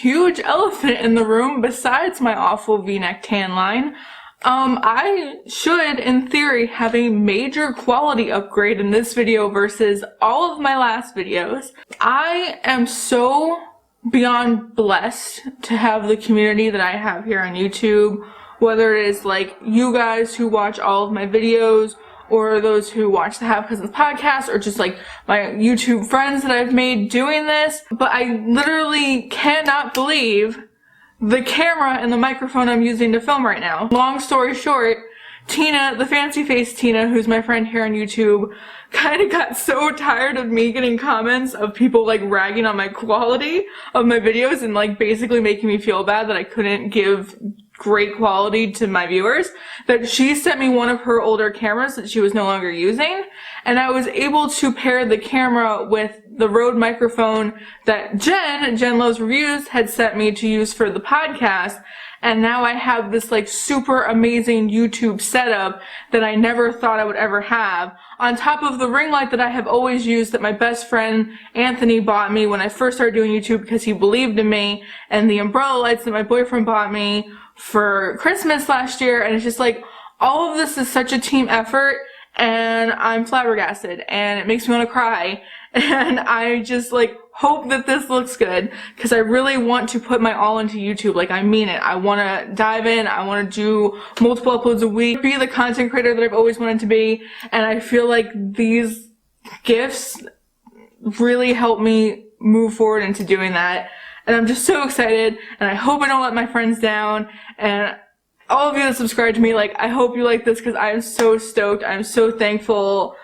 huge elephant in the room besides my awful v-neck tan line. I should, in theory, have a major quality upgrade in this video versus all of my last videos. I am so beyond blessed to have the community that I have here on YouTube, whether it is like you guys who watch all of my videos, or those who watch the Have Cousins podcast, or just like my YouTube friends that I've made doing this. But I literally cannot believe the camera and the microphone I'm using to film right now. Long story short, Tina, the fancy face Tina, who's my friend here on YouTube, kind of got so tired of me getting comments of people like ragging on my quality of my videos and like basically making me feel bad that I couldn't give great quality to my viewers, that she sent me one of her older cameras that she was no longer using, and I was able to pair the camera with the Rode microphone that Jen Loves Reviews had sent me to use for the podcast, and now I have this like super amazing YouTube setup that I never thought I would ever have, on top of the ring light that I have always used that my best friend Anthony bought me when I first started doing YouTube because he believed in me, and the umbrella lights that my boyfriend bought me for Christmas last year. And it's just like, all of this is such a team effort, and I'm flabbergasted, and it makes me want to cry, and I just like hope that this looks good, because I really want to put my all into YouTube. Like, I mean it. I want to dive in. I want to do multiple uploads a week, be the content creator that I've always wanted to be, and I feel like these gifts really help me move forward into doing that. And I'm just so excited, and I hope I don't let my friends down, and all of you that subscribe to me, like, I hope you like this, because I am so stoked. I'm so thankful.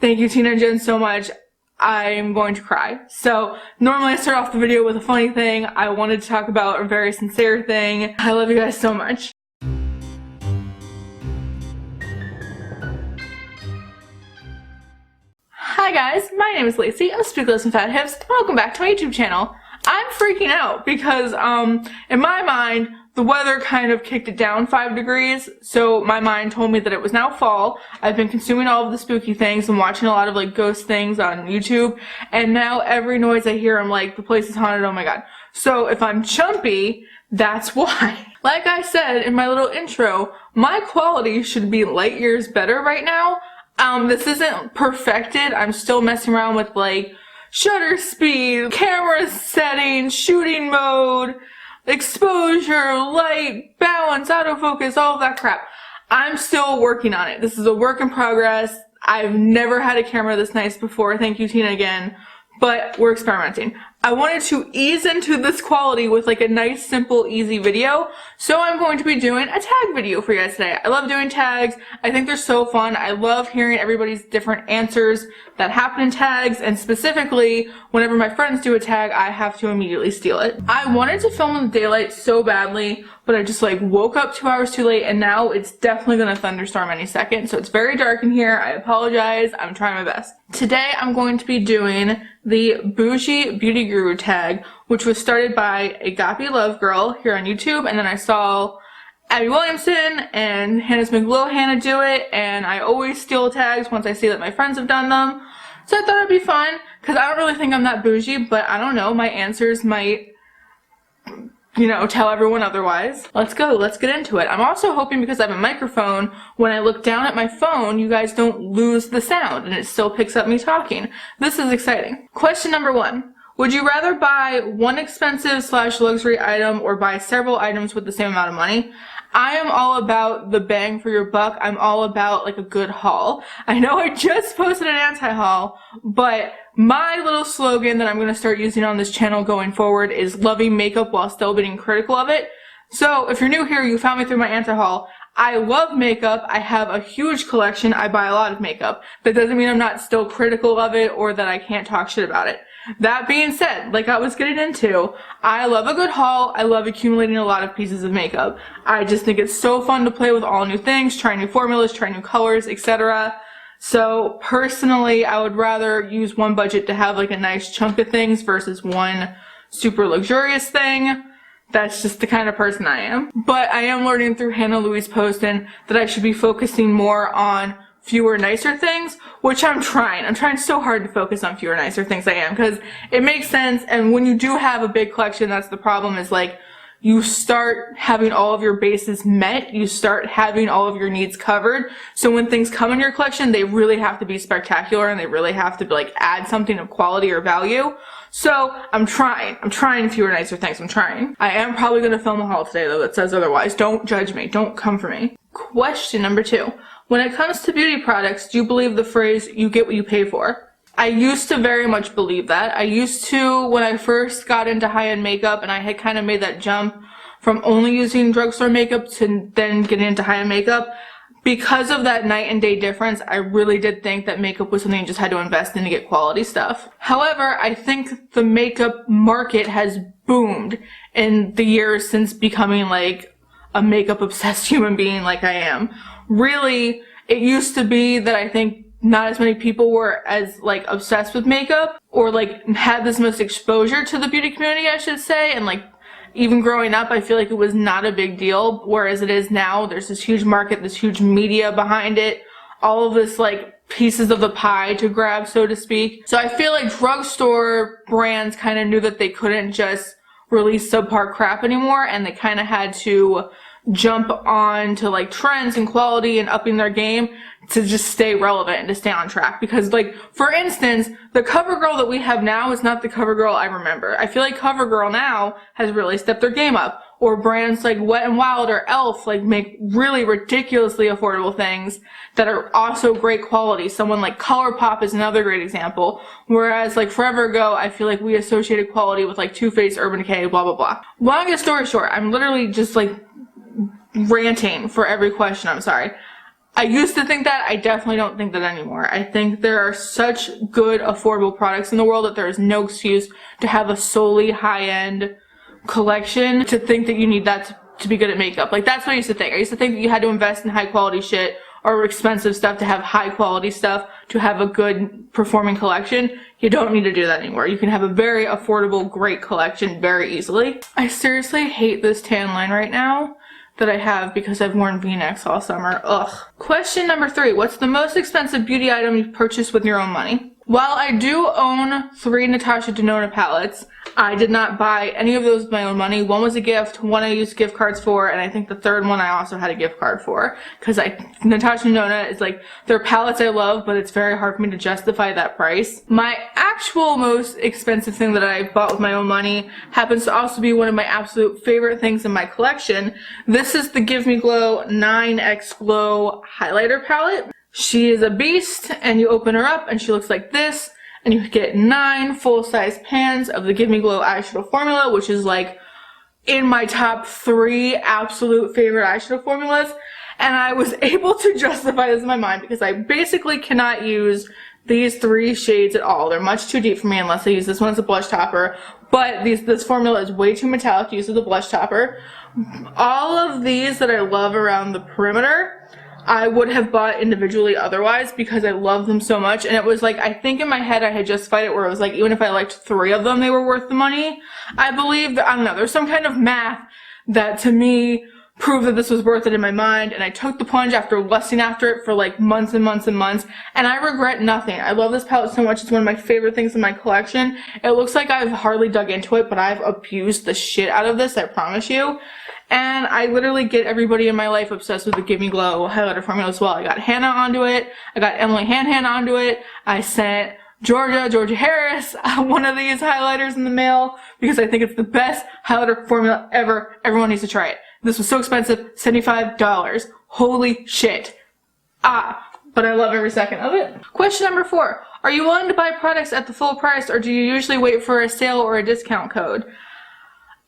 Thank you, Tina and Jen, so much. I'm going to cry. So, normally I start off the video with a funny thing. I wanted to talk about a very sincere thing. I love you guys so much. Hi guys, my name is Lacey of Smokey Glow and Fat Hips, and welcome back to my YouTube channel. I'm freaking out because, in my mind, the weather kind of kicked it down 5 degrees, so my mind told me that it was now fall. I've been consuming all of the spooky things and watching a lot of like ghost things on YouTube, and now every noise I hear, I'm like, the place is haunted, oh my god. So if I'm chumpy, that's why. Like I said in my little intro, my quality should be light years better right now. This isn't perfected. I'm still messing around with like shutter speed, camera settings, shooting mode, exposure, light, balance, autofocus, all of that crap. I'm still working on it. This is a work in progress. I've never had a camera this nice before. Thank you, Tina, again. But we're experimenting. I wanted to ease into this quality with like a nice, simple, easy video. So I'm going to be doing a tag video for you guys today. I love doing tags. I think they're so fun. I love hearing everybody's different answers that happen in tags. And specifically, whenever my friends do a tag, I have to immediately steal it. I wanted to film in the daylight so badly, but I just like woke up 2 hours too late, and now it's definitely gonna thunderstorm any second. So it's very dark in here. I apologize. I'm trying my best. Today, I'm going to be doing the Boujee Beauty Guru tag, which was started by agapelovegirl here on YouTube, and then I saw Abby Williamson and Smokey Glow do it, and I always steal tags once I see that my friends have done them. So I thought it'd be fun, because I don't really think I'm that bougie, but I don't know, my answers might, you know, tell everyone otherwise. Let's go, let's get into it. I'm also hoping, because I have a microphone, when I look down at my phone, you guys don't lose the sound and it still picks up me talking. This is exciting. Question number 1. Would you rather buy one expensive / luxury item or buy several items with the same amount of money? I am all about the bang for your buck. I'm all about like a good haul. I know I just posted an anti-haul, but my little slogan that I'm going to start using on this channel going forward is loving makeup while still being critical of it. So if you're new here, you found me through my anti-haul. I love makeup. I have a huge collection. I buy a lot of makeup. That doesn't mean I'm not still critical of it or that I can't talk shit about it. That being said, like I was getting into, I love a good haul. I love accumulating a lot of pieces of makeup. I just think it's so fun to play with all new things, try new formulas, try new colors, etc. So personally, I would rather use one budget to have like a nice chunk of things versus one super luxurious thing. That's just the kind of person I am. But I am learning through Hannah Louise Poston that I should be focusing more on fewer, nicer things, which I'm trying. I'm trying so hard to focus on fewer, nicer things. I am, because it makes sense. And when you do have a big collection, that's the problem, is like, you start having all of your bases met, you start having all of your needs covered. So when things come in your collection, they really have to be spectacular and they really have to like add something of quality or value. So I'm trying fewer, nicer things. I'm trying. I am probably going to film a haul today though that says otherwise. Don't judge me. Don't come for me. Question number 2. When it comes to beauty products, do you believe the phrase, you get what you pay for? I used to very much believe that. I used to, when I first got into high-end makeup and I had kind of made that jump from only using drugstore makeup to then getting into high-end makeup, because of that night and day difference, I really did think that makeup was something you just had to invest in to get quality stuff. However, I think the makeup market has boomed in the years since becoming like a makeup obsessed human being like I am. Really, it used to be that I think not as many people were as like obsessed with makeup or like had this much exposure to the beauty community, I should say, and like even growing up I feel like it was not a big deal, whereas it is now. There's this huge market, this huge media behind it, all of this like pieces of the pie to grab, so to speak. So I feel like drugstore brands kind of knew that they couldn't just release subpar crap anymore, and they kind of had to jump on to like trends and quality and upping their game to just stay relevant and to stay on track. Because like, for instance, the CoverGirl that we have now is not the CoverGirl I remember. I feel like CoverGirl now has really stepped their game up. Or brands like Wet n Wild or e.l.f. like make really ridiculously affordable things that are also great quality. Someone like ColourPop is another great example. Whereas like Forever Ago, I feel like we associated quality with like Too Faced, Urban Decay, blah blah blah. Longest story short, I'm literally just like ranting for every question, I'm sorry. I used to think that. I definitely don't think that anymore. I think there are such good affordable products in the world that there is no excuse to have a solely high-end collection to think that you need that to be good at makeup. Like, that's what I used to think. I used to think that you had to invest in high quality shit or expensive stuff to have high quality stuff to have a good performing collection. You don't need to do that anymore. You can have a very affordable, great collection very easily. I seriously hate this tan line right now that I have because I've worn V-necks all summer. Ugh. Question number 3. What's the most expensive beauty item you've purchased with your own money? While I do own 3 Natasha Denona palettes, I did not buy any of those with my own money. One was a gift, one I used gift cards for, and I think the third one I also had a gift card for. Because Natasha Denona is like, they're palettes I love, but it's very hard for me to justify that price. My actual most expensive thing that I bought with my own money happens to also be one of my absolute favorite things in my collection. This is the Give Me Glow 9X Glow highlighter palette. She is a beast, and you open her up and she looks like this, and you get 9 full-size pans of the Give Me Glow eyeshadow formula, which is like in my top 3 absolute favorite eyeshadow formulas. And I was able to justify this in my mind because I basically cannot use these 3 shades at all. They're much too deep for me unless I use this one as a blush topper, but this formula is way too metallic to use as a blush topper. All of these that I love around the perimeter, I would have bought individually otherwise because I love them so much. And it was like, I think in my head I had justified it where it was like, even if I liked 3 of them, they were worth the money. I believe that, I don't know, there's some kind of math that to me proved that this was worth it in my mind. And I took the plunge after lusting after it for like months and months and months. And I regret nothing. I love this palette so much. It's one of my favorite things in my collection. It looks like I've hardly dug into it, but I've abused the shit out of this, I promise you. And I literally get everybody in my life obsessed with the Give Me Glow highlighter formula as well. I got Hanhan onto it. I got Emily Hanhan onto it. I sent Georgia Harris one of these highlighters in the mail because I think it's the best highlighter formula ever. Everyone needs to try it. This was so expensive, $75. Holy shit. But I love every second of it. Question number 4. Are you willing to buy products at the full price, or do you usually wait for a sale or a discount code?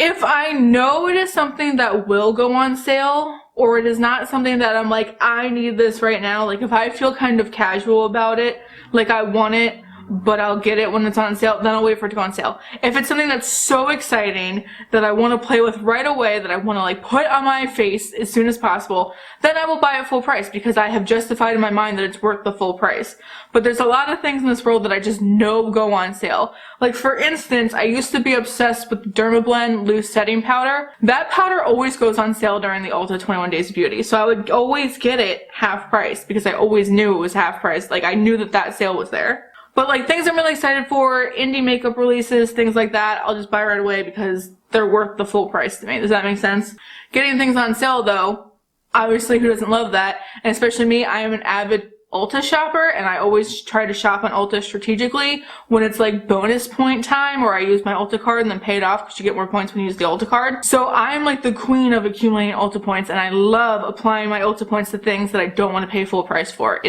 If I know it is something that will go on sale, or it is not something that I'm like, I need this right now, like if I feel kind of casual about it, like I want it, but I'll get it when it's on sale, then I'll wait for it to go on sale. If it's something that's so exciting that I want to play with right away, that I want to like put on my face as soon as possible, then I will buy it full price because I have justified in my mind that it's worth the full price. But there's a lot of things in this world that I just know go on sale. Like for instance, I used to be obsessed with the Dermablend loose setting powder. That powder always goes on sale during the Ulta 21 Days of Beauty. So I would always get it half price because I always knew it was half price. Like I knew that that sale was there. But like things I'm really excited for, indie makeup releases, things like that, I'll just buy right away because they're worth the full price to me. Does that make sense? Getting things on sale though, obviously who doesn't love that? And especially me, I am an avid Ulta shopper and I always try to shop on Ulta strategically when it's like bonus point time, or I use my Ulta card and then pay it off because you get more points when you use the Ulta card. So I'm like the queen of accumulating Ulta points and I love applying my Ulta points to things that I don't want to pay full price for.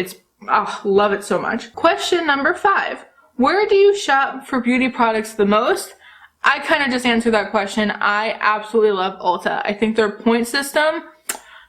Love it so much. Question number 5. Where do you shop for beauty products the most? I kind of just answered that question. I absolutely love Ulta. I think their point system,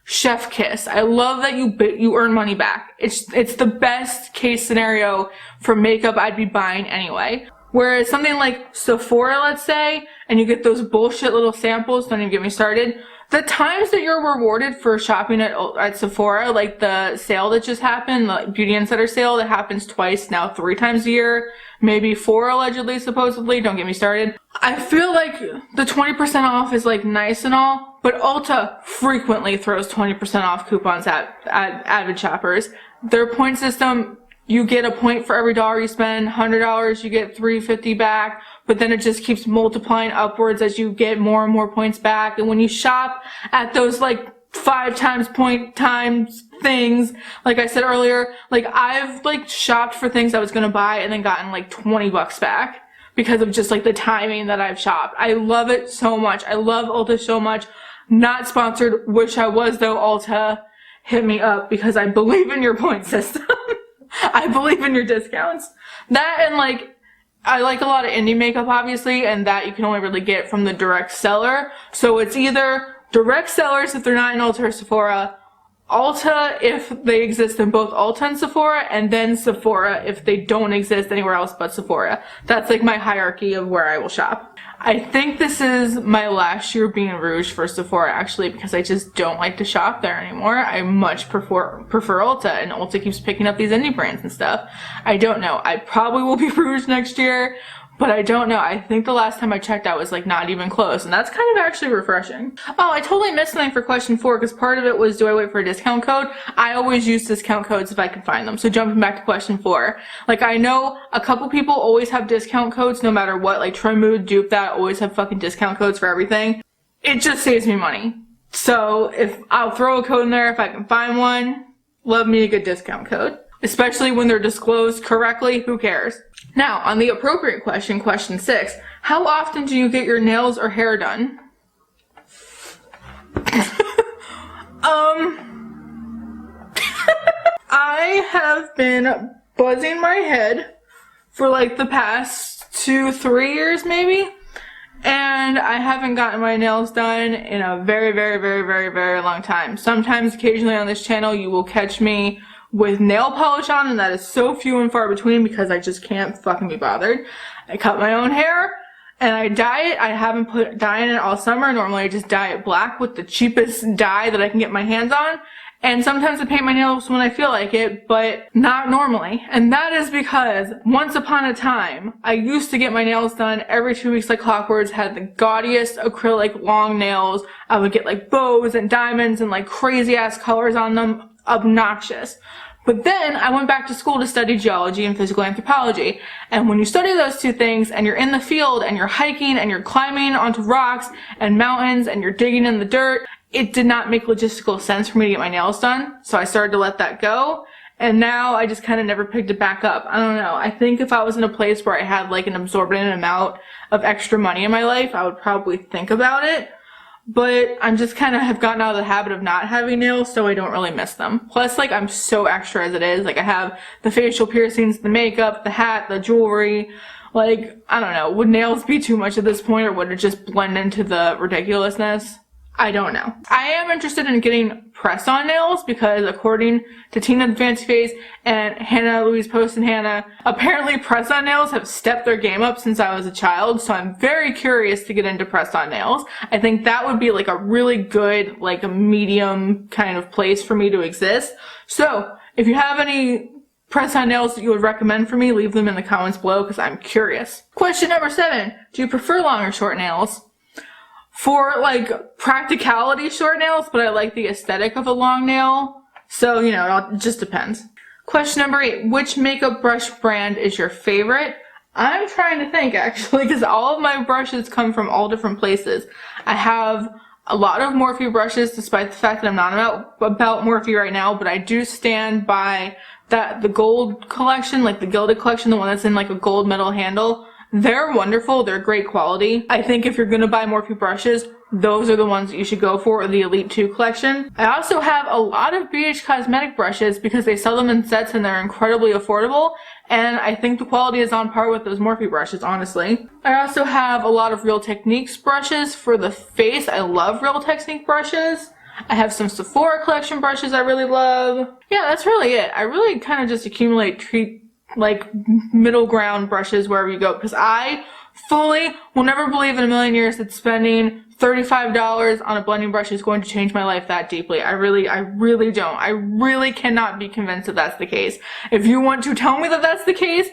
chef kiss. I love that you earn money back. It's the best case scenario for makeup I'd be buying anyway. Whereas something like Sephora, let's say, and you get those bullshit little samples, don't even get me started. The times that you're rewarded for shopping at Sephora, like the sale that just happened, the Beauty Insider sale that happens twice, now 3 times a year, maybe 4 allegedly, supposedly, don't get me started. I feel like the 20% off is like nice and all, but Ulta frequently throws 20% off coupons at avid shoppers. Their point system, you get a point for every dollar you spend. $100, you get $3.50 back, but then it just keeps multiplying upwards as you get more and more points back. And when you shop at those like 5 times point times things, like I said earlier, like I've like shopped for things I was gonna buy and then gotten like $20 back because of just like the timing that I've shopped. I love it so much. I love Ulta so much. Not sponsored, wish I was though. Ulta, hit me up because I believe in your point system. I believe in your discounts. That and like, I like a lot of indie makeup obviously, and that you can only really get from the direct seller. So it's either direct sellers if they're not in Ulta or Sephora, Ulta if they exist in both Ulta and Sephora, and then Sephora if they don't exist anywhere else but Sephora. That's like my hierarchy of where I will shop. I think this is my last year being Rouge for Sephora actually, because I just don't like to shop there anymore. I much prefer Ulta, and Ulta keeps picking up these indie brands and stuff. I don't know. I probably will be Rouge next year, but I don't know. I think the last time I checked I was like not even close, and that's kind of actually refreshing. Oh, I totally missed something for question 4 because part of it was, do I wait for a discount code? I always use discount codes if I can find them. So jumping back to question 4, like I know a couple people always have discount codes no matter what, like Tremood, Dupe That always have fucking discount codes for everything. It just saves me money. So if I'll throw a code in there if I can find one, love me a good discount code. Especially when they're disclosed correctly, who cares? Now, on the appropriate question, question 6, how often do you get your nails or hair done? I have been buzzing my head for like the past 2-3 years maybe, and I haven't gotten my nails done in a very, very, very, very, very long time. Sometimes, occasionally on this channel, you will catch me with nail polish on, and that is so few and far between because I just can't fucking be bothered. I cut my own hair and I dye it. I haven't put dye in it all summer. Normally I just dye it black with the cheapest dye that I can get my hands on. And sometimes I paint my nails when I feel like it, but not normally. And that is because once upon a time, I used to get my nails done every 2 weeks like clockwork, had the gaudiest acrylic long nails. I would get like bows and diamonds and like crazy ass colors on them. Obnoxious. But then I went back to school to study geology and physical anthropology. And when you study those two things and you're in the field and you're hiking and you're climbing onto rocks and mountains and you're digging in the dirt, it did not make logistical sense for me to get my nails done. So I started to let that go. And now I just kind of never picked it back up. I don't know. I think if I was in a place where I had like an absorbent amount of extra money in my life, I would probably think about it. But I'm just kind of have gotten out of the habit of not having nails, so I don't really miss them. Plus, like, I'm so extra as it is. Like, I have the facial piercings, the makeup, the hat, the jewelry. Like, I don't know. Would nails be too much at this point, or would it just blend into the ridiculousness? I don't know. I am interested in getting press-on nails because according to Tina the Fancy Face and Hannah Louise Post and Hannah, apparently press-on nails have stepped their game up since I was a child, so I'm very curious to get into press-on nails. I think that would be like a really good, like a medium kind of place for me to exist. So if you have any press-on nails that you would recommend for me, leave them in the comments below because I'm curious. Question number 7. Do you prefer long or short nails? For like practicality, short nails, but I like the aesthetic of a long nail. So, you know, it just depends. Question number 8. Which makeup brush brand is your favorite? I'm trying to think actually because all of my brushes come from all different places. I have a lot of Morphe brushes despite the fact that I'm not about Morphe right now, but I do stand by the gold collection, like the gilded collection, the one that's in like a gold metal handle. They're wonderful. They're great quality. I think if you're going to buy Morphe brushes, those are the ones that you should go for, or the Elite 2 collection. I also have a lot of BH Cosmetic brushes because they sell them in sets and they're incredibly affordable. And I think the quality is on par with those Morphe brushes, honestly. I also have a lot of Real Techniques brushes for the face. I love Real Technique brushes. I have some Sephora collection brushes I really love. Yeah, that's really it. I really kind of just accumulate like middle ground brushes wherever you go because I fully will never believe in a million years that spending $35 on a blending brush is going to change my life that deeply. I really don't. I really cannot be convinced that that's the case. If you want to tell me that that's the case,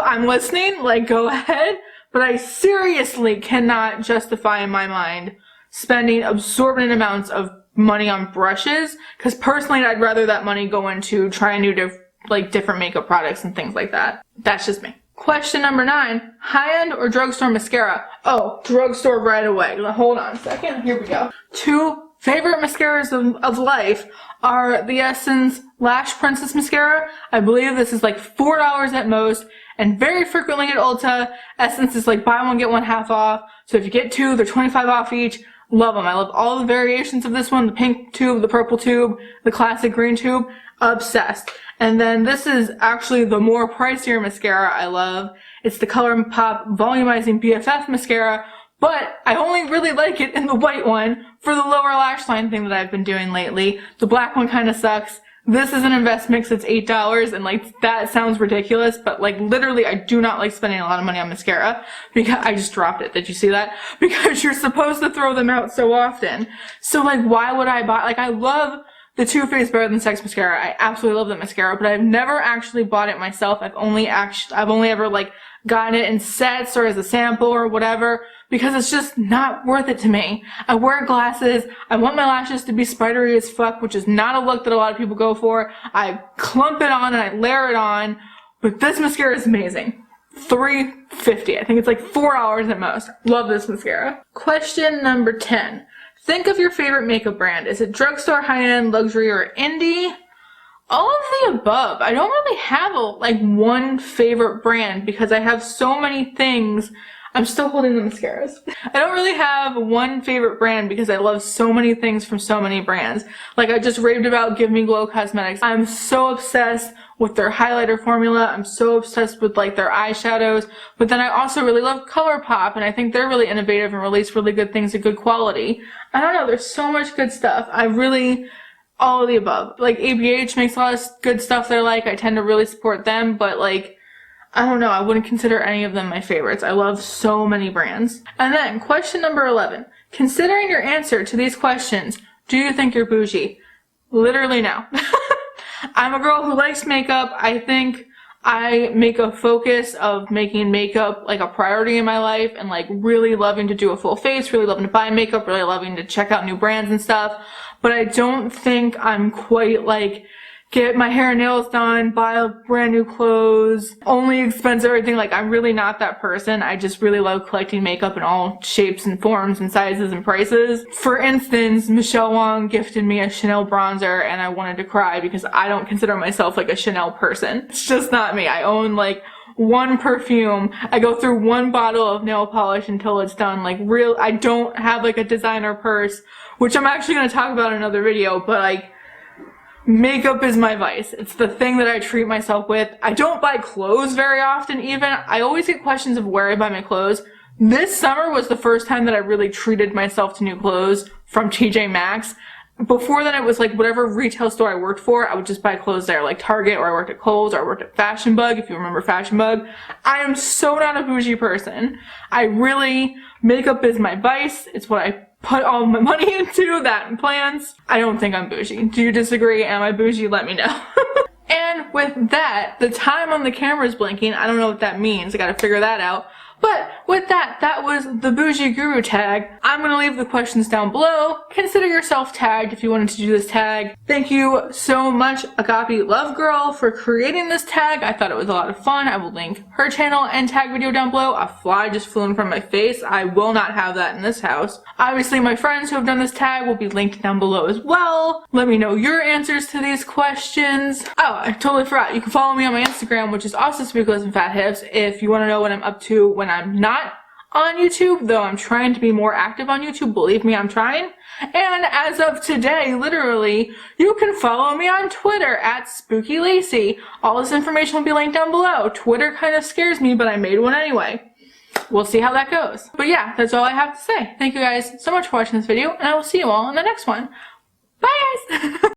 I'm listening, like go ahead, but I seriously cannot justify in my mind spending absorbent amounts of money on brushes because personally I'd rather that money go into trying new different makeup products and things like that. That's just me. Question number 9. High-end or drugstore mascara? Oh, drugstore right away. Hold on a second. Here we go. 2 favorite mascaras of life are the Essence Lash Princess Mascara. I believe this is like $4 at most, and very frequently at Ulta, Essence is like buy one get one half off. So if you get 2, they're 25 off each. Love them. I love all the variations of this one. The pink tube, the purple tube, the classic green tube. Obsessed. And then this is actually the more pricier mascara I love. It's the ColourPop Volumizing BFF Mascara, but I only really like it in the white one for the lower lash line thing that I've been doing lately. The black one kind of sucks. This is an investment because it's $8, and like that sounds ridiculous, but like literally I do not like spending a lot of money on mascara because I just dropped it. Did you see that? Because you're supposed to throw them out so often. So like why would I buy, like I love the Too Faced Better Than Sex mascara. I absolutely love that mascara, but I've never actually bought it myself. I've only ever like gotten it in sets or as a sample or whatever because it's just not worth it to me. I wear glasses. I want my lashes to be spidery as fuck, which is not a look that a lot of people go for. I clump it on and I layer it on, but this mascara is amazing. $3.50. I think it's like $4 at most. Love this mascara. Question number 10. Think of your favorite makeup brand. Is it drugstore, high-end, luxury, or indie? All of the above. I don't really have one favorite brand because I have so many things. I'm still holding the mascaras. I don't really have one favorite brand because I love so many things from so many brands. Like I just raved about Give Me Glow Cosmetics. I'm so obsessed with their highlighter formula. I'm so obsessed with like their eyeshadows. But then I also really love ColourPop, and I think they're really innovative and release really good things at good quality. I don't know, there's so much good stuff. All of the above. Like ABH makes a lot of good stuff that I like. I tend to really support them, but like I don't know, I wouldn't consider any of them my favorites. I love so many brands. And then question number 11. Considering your answer to these questions, do you think you're bougie? Literally no. I'm a girl who likes makeup. I think I make a focus of making makeup like a priority in my life and like really loving to do a full face, really loving to buy makeup, really loving to check out new brands and stuff. But I don't think I'm quite like get my hair and nails done, buy brand new clothes, only expensive everything. Like I'm really not that person. I just really love collecting makeup in all shapes and forms and sizes and prices. For instance, Michelle Wong gifted me a Chanel bronzer and I wanted to cry because I don't consider myself like a Chanel person. It's just not me. I own like one perfume. I go through one bottle of nail polish until it's done. I don't have like a designer purse, which I'm actually going to talk about in another video, but like makeup is my vice. It's the thing that I treat myself with. I don't buy clothes very often even. I always get questions of where I buy my clothes. This summer was the first time that I really treated myself to new clothes from TJ Maxx. Before then, it was like whatever retail store I worked for, I would just buy clothes there, like Target, or I worked at Kohl's, or I worked at Fashion Bug, if you remember Fashion Bug. I am so not a bougie person. Makeup is my vice. It's what I put all my money into, that and plans. I don't think I'm bougie. Do you disagree? Am I bougie? Let me know. And with that, the time on the camera is blinking. I don't know what that means. I gotta figure that out. But with that, that was the Bougie Guru tag. I'm going to leave the questions down below. Consider yourself tagged if you wanted to do this tag. Thank you so much, agapelovegirl, for creating this tag. I thought it was a lot of fun. I will link her channel and tag video down below. A fly just flew in front of my face. I will not have that in this house. Obviously, my friends who have done this tag will be linked down below as well. Let me know your answers to these questions. Oh, I totally forgot. You can follow me on my Instagram, which is also Smokey Glow and Fat Hips, if you want to know what I'm up to when I'm not on YouTube, though I'm trying to be more active on YouTube. Believe me, I'm trying. And as of today, literally, you can follow me on Twitter at SpookyLacey. All this information will be linked down below. Twitter kind of scares me, but I made one anyway. We'll see how that goes. But yeah, that's all I have to say. Thank you guys so much for watching this video, and I will see you all in the next one. Bye, guys!